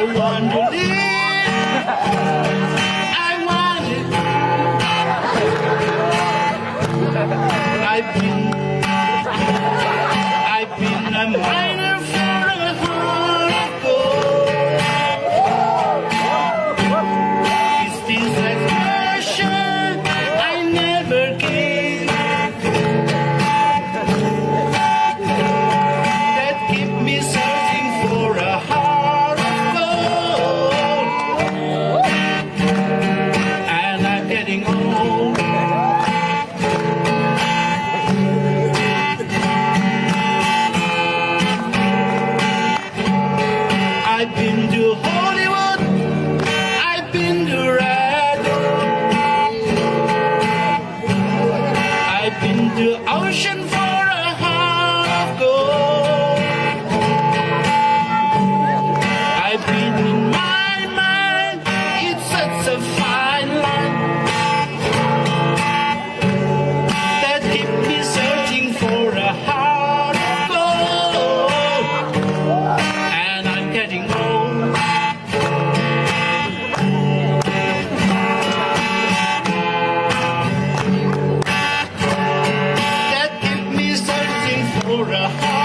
want to live. I want it. I've been a miner for a heart of gold. Is this expression I never gave? That keep me searching for a heart of gold. And I'm getting old. I've been to Hollywood, I've been to Red, I've been to ocean for a heart of gold. I've been in my mind, it's such a fine line that keep me searching for a heart of gold. And I'm getting old. That keep me searching for a heart.